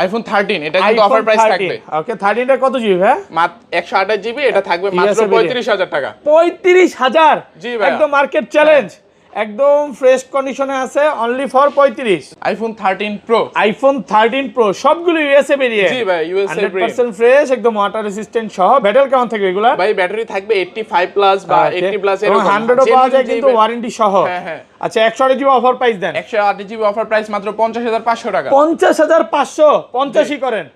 IPhone 13 এটা কিন্তু offer price থাকবে। ওকে 13 টা কত জিবি ভাই? মাত্র 128 জিবি, এটা থাকবে মাত্র 35000 টাকা। 35000? জি ভাই, একদম মার্কেট চ্যালেঞ্জ, একদম ফ্রেশ কন্ডিশনে আছে, only for 35। IPhone 13 pro, iPhone 13 pro সবগুলো ইউএসএ ভেরিয়েন্ট। জি ভাই, ইউএসএ 100% ফ্রেশ, একদম ওয়াটার রেজিস্ট্যান্ট সহ। ব্যাটারি কেমন থাকবে এগুলা? ভাই ব্যাটারি থাকবে 85 প্লাস বা 80 প্লাস এরকম, 100 ও পাওয়া যায় কিন্তু ওয়ারেন্টি সহ। হ্যাঁ হ্যাঁ। আচ্ছা 128 জিবি অফার প্রাইস দেন। 128 জিবি অফার প্রাইস মাত্র 50500 টাকা। 50500? 50ই করেন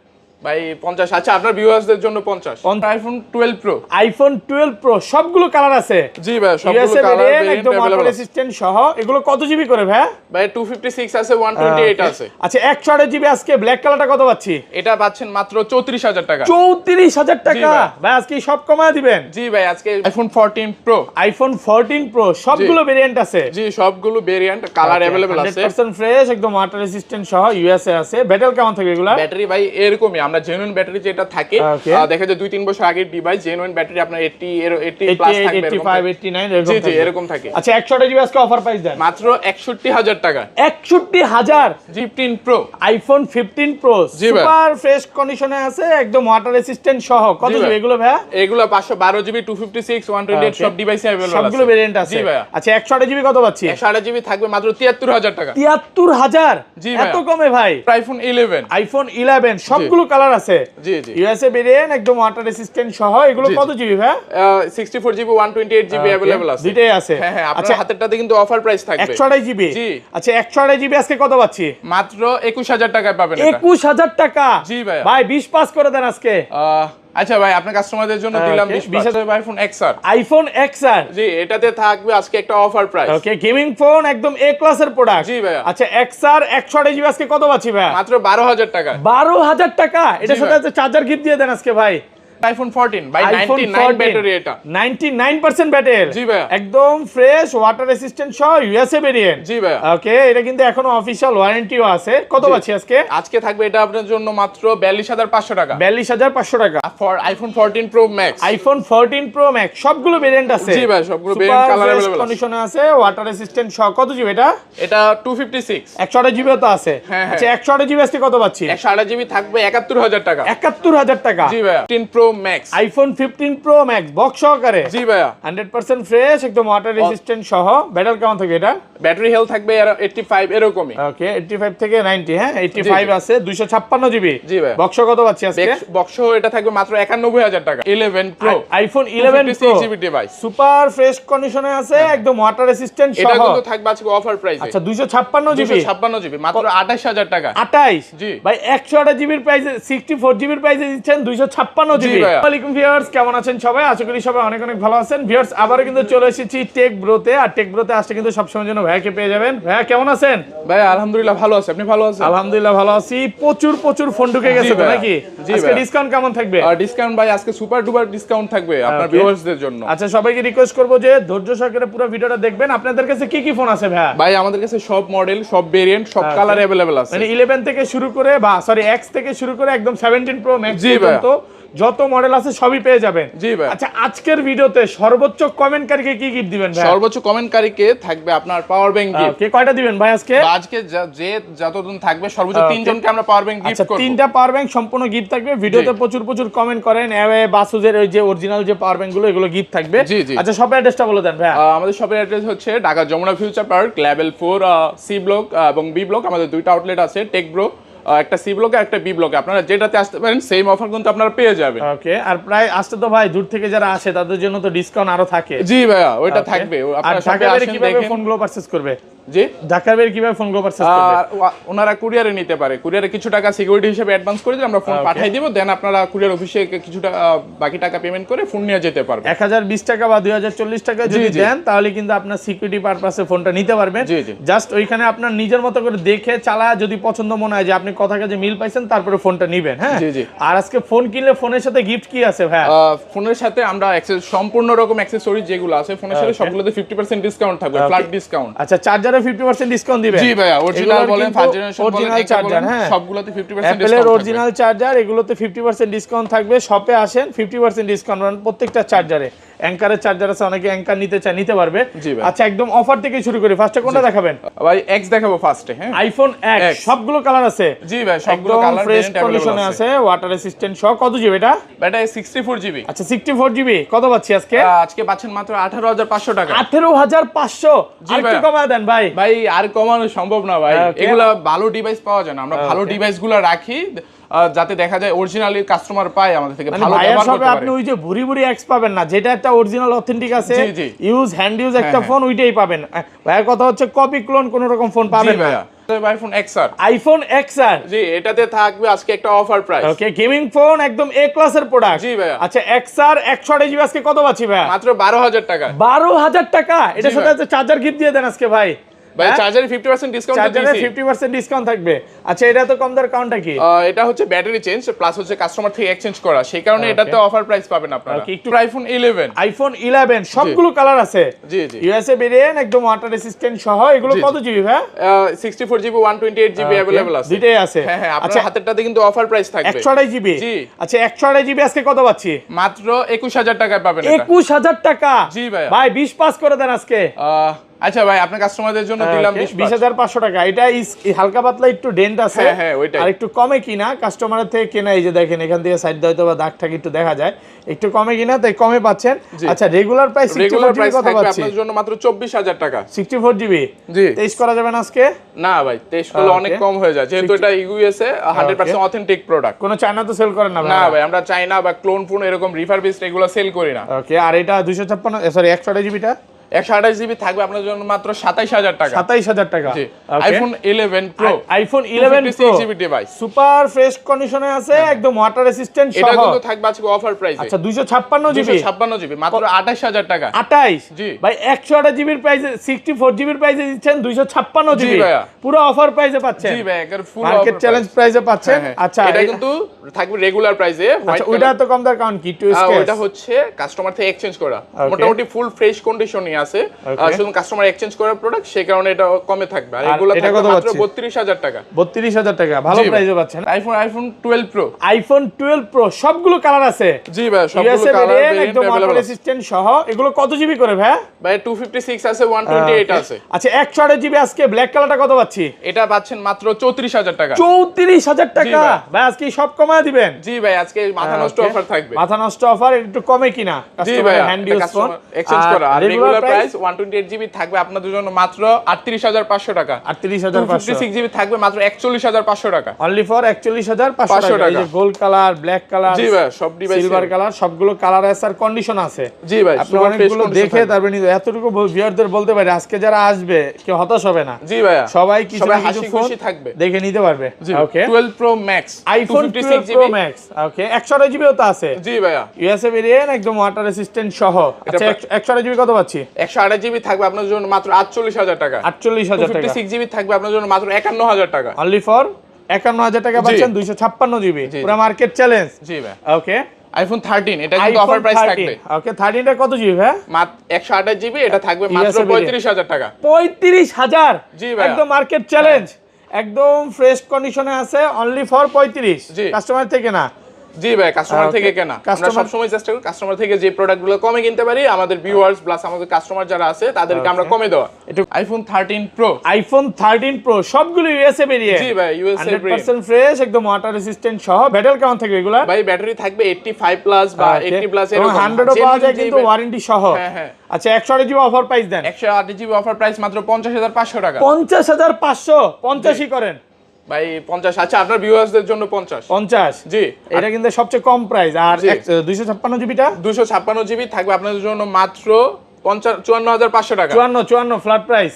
ভাই 50। আচ্ছা আপনার ভিউয়ার্সদের জন্য 50। আইফোন 12 প্রো, আইফোন 12 প্রো সবগুলো কালার আছে। জি ভাই, সবগুলো কালার ভেরিয়েন্ট, একদম अवेलेबल ওয়াটার আছে রেজিস্ট্যান্ট সহ। এগুলো কত জিবি করে ভাই? ভাই 256 আছে, 128 আছে। আচ্ছা 128 জিবি আজকে ব্ল্যাক কালারটা কত পাচ্ছি? এটা পাচ্ছেন মাত্র 34000 টাকা। 34000 টাকা? ভাই আজকে সব কমায় দিবেন? জি ভাই, আজকে আইফোন 14 প্রো, আইফোন 14 প্রো সবগুলো ভেরিয়েন্ট আছে। জি সবগুলো ভেরিয়েন্ট কালার अवेलेबल আছে। 100% ফ্রেশ, একদম ওয়াটার রেজিস্ট্যান্ট সহ, ইউএসএ আছে। ব্যাটারি কেমন থাকে এগুলা? ব্যাটারি ভাই এরকমই, আমরা জেনুইন ব্যাটারি যেটা থাকে দেখা যায় 2-3 বছর আগের ডিভাইস, জেনুইন ব্যাটারি আপনার 80 প্লাস থাকবে, 85 89 এরকম। জি জি এরকম থাকে। আচ্ছা 128 জিবি আজকে অফার প্রাইস দেন মাত্র 61000 টাকা। 61000? 15 প্রো, আইফোন 15 প্রো জি ভাই, সুপার ফ্রেশ কন্ডিশনে আছে, একদম ওয়াটার রেজিস্ট্যান্ট সহ। কত জিবি এগুলো ভাই? এগুলো 512 জিবি, 256, 128 সব ডিভাইসে अवेलेबल আছে, সবগুলো ভেরিয়েন্ট আছে। জি ভাই। আচ্ছা 128 জিবি কত পাচ্ছি? 128 জিবি থাকবে মাত্র 73000 টাকা। 73000? জি ভাই, এত কমে ভাই? আইফোন 11, আইফোন 11 সবগুলো কালার আছে। জি জি ইউএসএ ভেরিয়েন্ট, একদম ওয়াটার রেজিস্ট্যান্ট সহ। এগুলো কত জিবি ভাই? 64 জিবি, 128 জিবি अवेलेबल আছে। দুটেই আছে। হ্যাঁ হ্যাঁ, আপনার হাতেরটাতে কিন্তু অফার প্রাইস থাকবে 128 জিবি। জি। আচ্ছা 128 জিবি আজকে কত পাচ্ছি? মাত্র 21000 টাকায় পাবেন এটা। 21000 টাকা? জি ভাই। ভাই 20 পাস করে দেন আজকে। আচ্ছা ভাই, আপনার কাস্টমারদের জন্য দিলাম 20000 আইফোন XR। IPhone XR? জি, এটাতে থাকবে আজকে একটা অফার প্রাইস। ওকে, গেমিং ফোন, একদম এ ক্লাসের প্রোডাক্ট। জি ভাই। আচ্ছা XR 128 জিবি আজকে কত পাচ্ছি ভাই? মাত্র 12000 টাকা। 12000 টাকা? এটার সাথে চার্জার গিফট দিয়ে দেন আজকে ভাই। আইফোন 14 বাই 99 ব্যাটারি, এটা 99% ব্যাটারি। জি ভাই, একদম ফ্রেশ, ওয়াটার রেজিস্ট্যান্ট সহ, ইউএসএ ভেরিয়েন্ট। জি ভাই। ওকে, এটা কিন্তু এখনো অফিশিয়াল ওয়ারেন্টিও আছে। কত পাচ্ছি আজকে? আজকে থাকবে এটা আপনার জন্য মাত্র 42500 টাকা। 42500 টাকা। For iPhone 14 pro Max. IPhone 14 pro max সবগুলো ভেরিয়েন্ট আছে। জি ভাই, সবগুলো ভেরিয়েন্ট কালার अवेलेबल আছে, কন্ডিশনে আছে, ওয়াটার রেজিস্ট্যান্ট সহ। কত জিবি এটা? এটা 256। 128 জিবি তো আছে। হ্যাঁ, আচ্ছা 128 জিবি আজকে কত পাচ্ছি? 128 জিবি থাকবে 71000 টাকা। 71000 টাকা? জি ভাই। 15 pro Max, iPhone 15 pro max box সহকারে? জি ভাইয়া। 100% ফ্রেশ, একদম ওয়াটার রেজিস্ট্যান্ট সহ। ব্যাটারি কেমন থাকে এটা? ব্যাটারি হেলথ থাকবে 85 এরকমই। ওকে 85 থেকে 90, হ্যাঁ 85 আছে। 256 জিবি। জি ভাই। বক্স কত পাচ্ছি আজকে? বক্স এটা থাকবে মাত্র 91000 টাকা। 11 Pro, iPhone 11 Pro GB device, super fresh কন্ডিশনে আছে, একদম ওয়াটার রেজিস্ট্যান্ট সহ। এটা কিন্তু থাকবে আজকে অফার প্রাইসে। আচ্ছা 256 জিবি, 256 জিবি মাত্র 28000 টাকা। 28? জি ভাই 128 জিবির প্রাইসে 64 জিবির প্রাইসে দিচ্ছেন 256 জিবি। আসসালামু আলাইকুম ভিউয়ার্স, কেমন আছেন সবাই? আশা করি সবাই অনেক অনেক ভালো আছেন। ভিউয়ার্স আবারো কিন্তু চলে এসেছি টেক ব্রোতে। আর টেক ব্রোতে আসলে কিন্তু সবসময় জন্য ভাইয়াকে পেয়ে যাবেন। ভাইয়া কেমন আছেন? ভাই আলহামদুলিল্লাহ ভালো আছি, আপনি ভালো আছেন? আলহামদুলিল্লাহ ভালো আছি। প্রচুর ফোন ঢুকে গেছে তো নাকি? আজকে ডিসকাউন্ট কেমন থাকবে? ডিসকাউন্ট ভাই আজকে সুপার ডুপার ডিসকাউন্ট থাকবে আপনার ভিউয়ার্সদের জন্য। আচ্ছা সবাইকে রিকোয়েস্ট করব যে ধৈর্য সহকারে পুরো ভিডিওটা দেখবেন। আপনাদের কাছে কি কি ফোন আছে ভাইয়া? ভাই আমাদের কাছে সব মডেল, সব ভেরিয়েন্ট, সব কালার अवेलेबल আছে। মানে 11 থেকে শুরু করে X থেকে শুরু করে একদম 17 প্রো ম্যাক্স পর্যন্ত যত মডেল আছে সবই পেয়ে যাবেন। জি ভাই। আচ্ছা আজকের ভিডিওতে সর্বোচ্চ কমেন্টকারীকে কি গিফট দিবেন ভাই? সর্বোচ্চ কমেন্টকারীকে থাকবে আপনার পাওয়ার ব্যাংক গিফট। কে কয়টা দিবেন ভাই আজকে? আজকে যে যতজন থাকবে সর্বোচ্চ 3 জনকে আমরা পাওয়ার ব্যাংক গিফট করব। 3টা পাওয়ার ব্যাংক সম্পূর্ণ গিফট থাকবে। ভিডিওতে প্রচুর কমেন্ট করেন। এওয়ে বাসুজের ওই যে অরিজিনাল যে পাওয়ার ব্যাংক গুলো এগুলো গিফট থাকবে। আচ্ছা শপের অ্যাড্রেসটা বলে দেন ভাই। আমাদের শপের অ্যাড্রেস হচ্ছে Dhaka Jamuna future park level 4 C block এবং বি ব্লক। আমাদের দুইটা আউটলেট আছে, টেক ব্রো একটা সি ব্লকে একটা বি ব্লকে। আপনারা যেটাতে আসতে পারেন সেম অফার কিন্তু আপনারা পেয়ে যাবেন। ওকে, আর প্রায় আসতে তো ভাই দূর থেকে যারা আসে তাদের জন্য তো ডিসকাউন্ট আরো থাকে। জি ভাইয়া, ওইটা থাকবে। আপনারা ঢাকা বাইরে কিভাবে ফোনগুলো পারচেজ করবে? জি ঢাকার বাইরে কিভাবে ফোনগুলো পারচেজ করবে? ওনারা কুরিয়ারে নিতে পারে। কুরিয়ারে কিছু টাকা সিকিউরিটি হিসেবে অ্যাডভান্স করে দিলে আমরা ফোন পাঠিয়ে দিব, দেন আপনারা কুরিয়ার অফিসে কিছু টাকা বাকি টাকা পেমেন্ট করে ফোন নিয়ে যেতে পারবেন। 1020 টাকা বা 2040 টাকা যদি দেন তাহলে কিন্তু আপনার সিকিউরিটি পারপাসে ফোনটা নিতে পারবেন। জাস্ট ওইখানে আপনার নিজের মতো করে দেখে চালা, যদি পছন্দ মনে হয় যে আপনি কথা কাজে মিল পাইছেন তারপরে ফোনটা নেবেন। হ্যাঁ আর আজকে ফোন কিনলে ফোনের সাথে গিফট কি আছে ভাই? ফোনের সাথে আমরা সম্পূর্ণ রকম অ্যাকসেসরি যেগুলো আছে ফোনের সাথে সবগুলোতে 50% ডিসকাউন্ট থাকবে, ফ্ল্যাট ডিসকাউন্ট। আচ্ছা চার্জারে 50% ডিসকাউন্ট দিবেন? জি ভাইয়া, অরিজিনাল বলেন, ফার্স্ট জেনারেশন বলেন, অরিজিনাল চার্জার, হ্যাঁ সবগুলোতে 50% ডিসকাউন্ট থাকবে। অ্যাপলের অরিজিনাল চার্জার এগুলোতে 50% ডিসকাউন্ট থাকবে। শপে আসেন 50% ডিসকাউন্ট পাবেন প্রত্যেকটা চার্জারে। অ্যাঙ্কারের চার্জার আছে, অনেকে অ্যাঙ্কার নিতে চায়, নিতে পারবে। জি ভাই। আচ্ছা, একদম অফার থেকে শুরু করি, ফার্স্টে কোনটা দেখাবেন? ভাই এক্স দেখাবো ফার্স্টে। হ্যাঁ, আইফোন এক্স, সবগুলো কালার আছে। জি ভাই, সবগুলো কালার ফ্রেশ কন্ডিশনে আছে, ওয়াটার রেসিস্ট্যান্ট সহ। কত জিবি এটা? এটা 64 জিবি। আচ্ছা 64 জিবি, কত পাচ্ছি আজকে? আজকে পাচ্ছেন মাত্র 18500 টাকা। 18500, আর একটু কমায় দেন ভাই। ভাই আর কমানো সম্ভব না ভাই, এগুলা ভালো ডিভাইস পাওয়া যায় না, আমরা ভালো ডিভাইসগুলো রাখি যাতে দেখা যায় অরিজিনালি কাস্টমার পায় আমাদের থেকে, ভালো ব্যবহার করতে পারে। আপনি ওই যে ভুরি ভুরি এক্স পাবেন না, যেটা একটা অরিজিনাল অথেন্টিক আছে, জি। ইউজ হ্যান্ড ইউজ একটা ফোন, ওইটাই পাবেন ভাইয়ের কথা হচ্ছে। কপি ক্লোন কোন রকম ফোন পাবেন না। আইফোন এক্সআর, আইফোন এক্সআর, জি এটাতে থাকবে আজকে একটা অফার প্রাইস। ওকে, গেমিং ফোন একদম এ ক্লাসের প্রোডাক্ট। জি ভাইয়া। আচ্ছা এক্সআর 128 জিবি আজকে কত পাচ্ছি ভাই? মাত্র 12000 টাকা। 12000 টাকা, এটার সাথে আছে চার্জার গিফট দিয়ে দেন আজকে ভাই। ভাই চার্জারে 50% ডিসকাউন্ট দিয়েছি। চার্জারে 50% ডিসকাউন্ট থাকবে। আচ্ছা, এটা তো কম দর কাউন্টটা কি? এটা হচ্ছে ব্যাটারি চেঞ্জ প্লাস হচ্ছে কাস্টমার থেকে এক্সচেঞ্জ করা, সেই কারণে এটাতে অফার প্রাইস পাবেন আপনারা। একটু আইফোন 11, আইফোন 11 সবগুলো কালার আছে। জি। ইউএসএ ভেরিয়েন্ট, একদম ওয়াটার রেসিস্ট্যান্ট সহ। এগুলো কত জিবি ভাই? 64 জিবি 128 জিবি अवेलेबल আছে। দুটেই আছে। হ্যাঁ, আপনার হাতেরটাতে কিন্তু অফার প্রাইস থাকবে 128 জিবি। জি। আচ্ছা 128 জিবি আজকে কত পাচ্ছি? মাত্র 21000 টাকায় পাবেন এটা। 21000 টাকা? জি ভাই। ভাই 20 পাস করে দেন আজকে। আচ্ছা ভাই, আপনার কাস্টমারদের জন্য দিলাম 20500 টাকা। এটা হালকা পাতলা একটু ডেন্ট আছে, হ্যাঁ ওইটাই। আর একটু কমে কিনা, কাস্টমারের থেকে কেনা। এই যে দেখেন এখান থেকে সাইড দাইতো বা দাগ ঠাক একটু দেখা যায়, একটু কমে কিনা, তাই কমে পাচ্ছেন। আচ্ছা রেগুলার প্রাইস কত পাচ্ছি? আপনার জন্য মাত্র 24000 টাকা। 64 জিবি। জি। 23 করা যাবে না আজকে? না ভাই, 23 করলে অনেক কম হয়ে যায়, যেহেতু এটা ইউএসএ 100% অথেন্টিক প্রোডাক্ট। কোন চায়না তো সেল করেন না? না ভাই, আমরা চাইনা বা ক্লোন ফোন এরকম রিফারবিশড এগুলো সেল করি না। ওকে, আর এটা 128 জিবিটা? 128 জিবি থাকবে আপনার জন্য মাত্র 27000 টাকা। 27000 টাকা। জি। IPhone 11 Pro, iPhone 11 Pro GB device, super fresh কন্ডিশনে আছে, একদম ওয়াটার রেসিস্ট্যান্ট সহ। এটা কিন্তু থাকবে আজকে অফার প্রাইসে। আচ্ছা 256 জিবি। 256 জিবি মাত্র 28000 টাকা। 28? জি ভাই 128 জিবির প্রাইসে 64 জিবির প্রাইসে দিচ্ছেন 256 জিবি। পুরো অফার প্রাইসে পাচ্ছেন। জি ভাই, একবার ফুল মার্কেট চ্যালেঞ্জ প্রাইসে পাচ্ছেন। আচ্ছা এটা কিন্তু থাকবে রেগুলার প্রাইসে। আচ্ছা ওইটা তো কম দাম কাউন্ট কি? টু স্কেল ওটা হচ্ছে কাস্টমার থেকে এক্সচেঞ্জ করা, মোটামুটি ফুল ফ্রেশ কন্ডিশনই আছে, শুধু কাস্টমার এক্সচেঞ্জ করা প্রোডাক্ট, সেই কারণে এটা কমে থাকবে। আর এগুলো থাকবে মাত্র 32000 টাকা। 32000 টাকা, ভালো প্রাইসে পাচ্ছেন। আইফোন 12 প্রো, আইফোন 12 প্রো সবগুলো কালার আছে। জি ভাই, সবগুলো কালার একদম ওয়াটার রেসিস্ট্যান্ট সহ। এগুলো কত জিবি করে ভাই? ভাই 256 আছে, 128 আছে। আচ্ছা 128 জিবি আজকে ব্ল্যাক কালারটা কত পাচ্ছি? এটা পাচ্ছেন মাত্র 34000 টাকা। 34000 টাকা? ভাই আজকে সব কমায় দিবেন? জি ভাই, আজকে মাথা নষ্ট অফার থাকবে। মাথা নষ্ট অফার, একটু কমে কিনা? জি ভাই, হ্যান্ড ইউজ ফোন এক্সচেঞ্জ করা। আর রেগুলার প্রাইস 128 জিবি থাকবে আপনাদের জন্য মাত্র 38500 টাকা। 38500। 256 জিবি থাকবে মাত্র 41500 টাকা। অনলি ফর 41500 টাকা। এই যে গোল্ড কালার, ব্ল্যাক কালার, জি ভাই, সব ডিভাইস সিলভার কালার, সবগুলো কালার আছে আর কন্ডিশন আছে। জি ভাই, আপনি অনেকগুলো দেখে তারপরে নিতে। এতটুকু ভিউয়ারদের বলতে পারি, আজকে যারা আসবে কেউ হতাশ হবে না। জি ভাই, সবাই কিছু হাসি খুশি থাকবে, দেখে নিতে পারবে। Okay, 12 Pro Max, iPhone 12 Pro Max. Okay, 128 জিবিও তো আছে। জি ভাইয়া, ইউএসএ ভেরিয়েন্ট, একদম ওয়াটার রেসিস্ট্যান্ট সহ। আচ্ছা 128 জিবি কত পাচ্ছি? 128 জিবি থাকবে আপনাদের জন্য মাত্র 48000 টাকা। 48000 টাকা। 256 জিবি থাকবে আপনাদের জন্য মাত্র 51000 টাকা। অনলি ফর 51000 টাকা পাচ্ছেন 256 জিবি। পুরো মার্কেট চ্যালেঞ্জ। জি ভাই। ওকে, আইফোন 13 এটা কিন্তু অফার প্রাইস থাকবে। ওকে, 13 টা কত জিবি ভাই? মাত্র 128 জিবি, এটা থাকবে মাত্র 35000 টাকা। 35000? জি ভাই, একদম মার্কেট চ্যালেঞ্জ, একদম ফ্রেশ কন্ডিশনে আছে, অনলি ফর 35। কাস্টমার থেকে না? জি ভাই, কাস্টমার থেকে কেনা। আমরা সব সময় চেষ্টা করি কাস্টমার থেকে যে প্রোডাক্টগুলো কমে কিনতে পারি, আমাদের ভিউয়ার্স প্লাস আমাদের কাস্টমার যারা আছে তাদেরকে আমরা কমে দেওয়া। আইফোন 13 প্রো, আইফোন 13 প্রো সবগুলো ইউএসএ ভেরিয়েন্ট। জি ভাই, ইউএসএ 100% ফ্রেশ, একদম ওয়াটার রেসিস্ট্যান্ট সহ। ব্যাটারি কেমন থাকবে এগুলা? ভাই ব্যাটারি থাকবে 85 প্লাস বা 80 প্লাস এরকম, 100 ও পাওয়া যায় কিন্তু ওয়ারেন্টি সহ। হ্যাঁ। আচ্ছা 128 জিবি অফার প্রাইস দেন। 128 জিবি অফার প্রাইস মাত্র 50500 টাকা। 50500? 50ই করেন ভাই, 50। আচ্ছা আপনার ভিউয়ার্সদের জন্য 50। জি, এটা কিন্তু সবচেয়ে কম প্রাইস। আর 256 জিবিটা? 256 জিবি থাকবে আপনাদের জন্য মাত্র 54500 টাকা। 54 ফ্ল্যাট প্রাইস।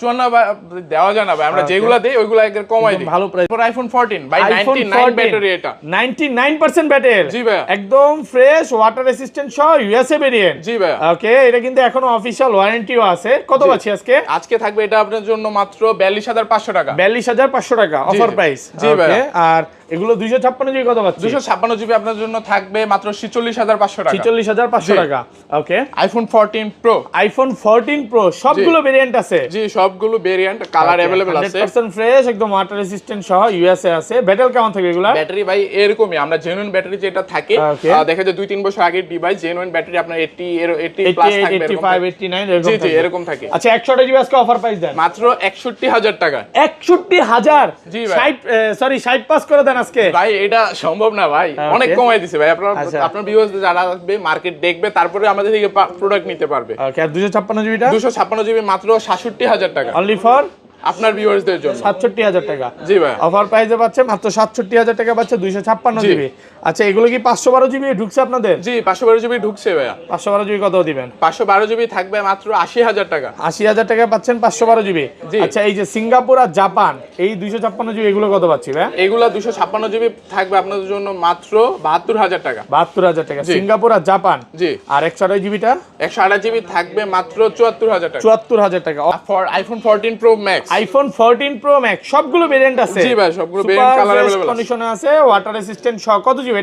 54 দেওয়া যায় না ভাই, আমরা যেগুলা দেই ওইগুলা একদম কমাই দিই। ভালো প্রাইস। আইফোন 14 ভাই, 99 ব্যাটারি, এটা 99% ব্যাটারি। জি ভাই, একদম ফ্রেশ, ওয়াটার রেসিস্ট্যান্ট সহ, ইউএসএ ভেরিয়েন্ট। জি ভাই। ওকে, এটা কিন্তু এখনো অফিশিয়াল ওয়ারেন্টিও আছে। কত পাচ্ছি আজকে? আজকে থাকবে এটা আপনার জন্য মাত্র 42500 টাকা। 42500 টাকা অফার প্রাইস। জি ভাই। আর এগুলো 256 জিবি কত পাচ্ছি? 256 জিবি আপনার জন্য থাকবে মাত্র 46500 টাকা। 46500 টাকা। ওকে, আইফোন 14 প্রো, আইফোন 14 প্রো সবগুলো ভেরিয়েন্ট আছে। জি সবগুলো ভেরিয়েন্ট কালার अवेलेबल আছে 100% ফ্রেশ একদম ওয়াটার রেজিস্ট্যান্ট সহ ইউএসএ আছে ব্যাটারি কেমন থাকে এগুলা ব্যাটারি ভাই এরকমই আমরা জেনুইন ব্যাটারি যেটা থাকে দেখা যায় 2-3 বছর আগের ডিভাইস জেনুইন ব্যাটারি আপনার 80 প্লাস থাকবে 85 89 এরকম জি জি এরকম থাকে আচ্ছা 100 জিবি আজকে অফার প্রাইস দেন মাত্র 61000 টাকা 61000 জি ভাই 60 সরি 60 পাস করে দেন আজকে ভাই এটা সম্ভব না ভাই অনেক কমাই দিছে ভাই আপনার ভিউয়ার্স যারা আসবে মার্কেট দেখবে তারপরে আমাদের থেকে প্রোডাক্ট নিতে পারবে ওকে আর 256 জিবিটা 256 জিবি মাত্র 67000 টাকা অনলি ফর আপনার ভিউয়ার্সদের জন্য 67000 টাকা জি ভাই অফার প্রাইসে পাচ্ছে মাত্র 67000 টাকা পাচ্ছে 256 জিবি আচ্ছা এগুলো কি 512 জিবি ঢুকছে আপনাদের জি 512 জিবি ঢুকছে ভাইয়া 512 জিবি কত দিবেন 512 জিবি থাকবে মাত্র 80000 টাকা 80000 টাকা পাচ্ছেন 512 জিবি আচ্ছা এই যে সিঙ্গাপুর আর জাপান এই 256 জিবি এগুলো কত পাচ্ছি ভাই এগুলা 256 জিবি থাকবে আপনাদের জন্য মাত্র 72000 টাকা 72000 টাকা সিঙ্গাপুর আর জাপান জি আর 128 জিবিটা 128 জিবি থাকবে মাত্র 74000 টাকা 74000 টাকা for iPhone 14 pro Max iPhone 14 pro max সবগুলো ভেরিয়েন্ট আছে জি ভাই সবগুলো ভেরিয়েন্ট কালার अवेलेबल আছে কন্ডিশনে আছে ওয়াটার রেজিস্ট্যান্ট সহ কত জিবি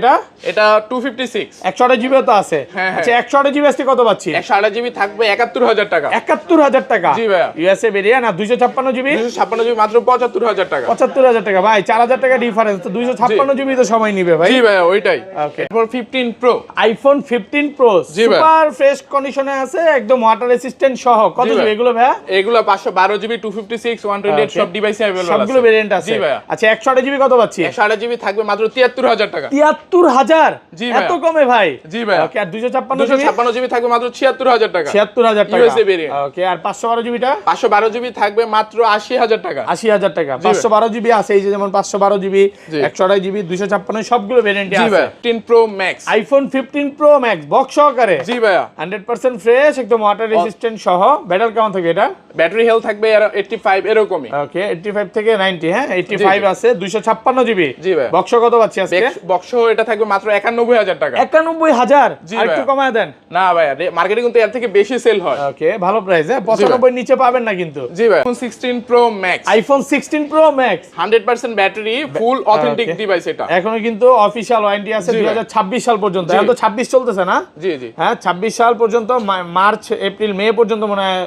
এটা 256 128 জিবি তো আছে আচ্ছা 128 জিবি আজকে কত পাচ্ছি 128 জিবি থাকবে 71000 টাকা 71000 টাকা জি ভাই ইউএসএ ভেরিয়েন্ট আর 256 জিবি 256 জিবি মাত্র 75000 টাকা 75000 টাকা ভাই 4000 টাকা ডিফারেন্স তো 256 জিবি তো সময় নিবে ভাই জি ভাই ওইটাই okay for 15 pro iPhone 15 pro super fresh কন্ডিশনে আছে একদম ওয়াটার রেজিস্ট্যান্ট সহ কত জিবি এগুলো ভাই এগুলো 512 জিবি 256 128 সব ডিভাইসে अवेलेबल আছে সবগুলো ভেরিয়েন্ট আছে আচ্ছা 128 জিবি কত পাচ্ছি 128 জিবি থাকবে মাত্র 73000 টাকা 73000 জি ভাই এত কমে ভাই জি ভাই ওকে আর 256 জিবি থাকবে মাত্র 76000 টাকা 76000 টাকা ইউএসএ ভেরিয়েন্ট ওকে আর 512 জিবিটা 512 জিবি থাকবে মাত্র 80000 টাকা 80000 টাকা 512 জিবি আছে এই যে যেমন 512 জিবি 128 জিবি 256 সবগুলো ভেরিয়েন্টে আছে জি ভাই 15 pro Max iPhone 15 pro max box সহকারে জি ভাই 100% ফ্রেশ একদম ওয়াটার রেজিস্ট্যান্ট সহ ব্যাটারি কেমন থাকে এটা ব্যাটারি হেলথ থাকবে 85 এরকমই ওকে 85 থেকে 90 হ্যাঁ 85 আছে 256 জিবি জি ভাই বক্স কত পাচ্ছি আজকে বক্স এটা থাকবে মাত্র 91000 টাকা 91000 আর একটু কমায় দেন না ভাই মার্কেটে কিন্তু এর থেকে বেশি সেল হয় ওকে ভালো প্রাইস হ্যাঁ 95 নিচে পাবেন না কিন্তু জি ভাই iPhone 16 pro Max iPhone 16 pro max 100% battery full authentic device এটা এখনো কিন্তু অফিশিয়াল ওয়ারেন্টি আছে 2026 সাল পর্যন্ত এখন তো 26 চলতেছে না জি জি হ্যাঁ 26 সাল পর্যন্ত মার্চ এপ্রিল মে পর্যন্ত মনে হয়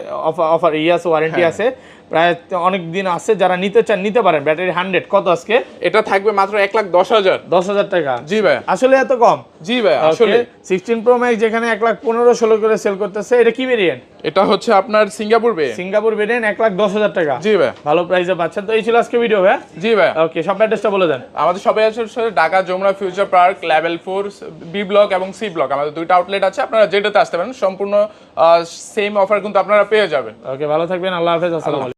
অফার আছে আছে প্রায় অনেক দিন আছে যারা নিতে চান নিতে পারেন ব্যাটারি 100 কত আজকে এটা থাকবে মাত্র 1,10,000 টাকা জি ভাই আসলে এত কম জি ভাই আসলে 16 প্রো ম্যাক্স যেখানে 1,15,16 করে সেল করতেছে এটা কি ভেরিয়েন্ট এটা হচ্ছে আপনার সিঙ্গাপুর ভেরিয়েন্ট 1,10,000 টাকা জি ভাই ভালো প্রাইসে পাচ্ছেন তো এই ছিল আজকে ভিডিও ভাই জি ভাই ওকে সব অ্যাড্রেসটা বলে দেন আমাদের সবাই আছে Dhaka Jamuna future park level 4 B block এবং সি ব্লক আমাদের দুইটা আউটলেট আছে আপনারা যেটাতে আসতে পারেন সম্পূর্ণ সেম অফার কিন্তু আপনারা পেয়ে যাবেন ওকে ভালো থাকবেন আল্লাহ হাফেজ আসসালামু আলাইকুম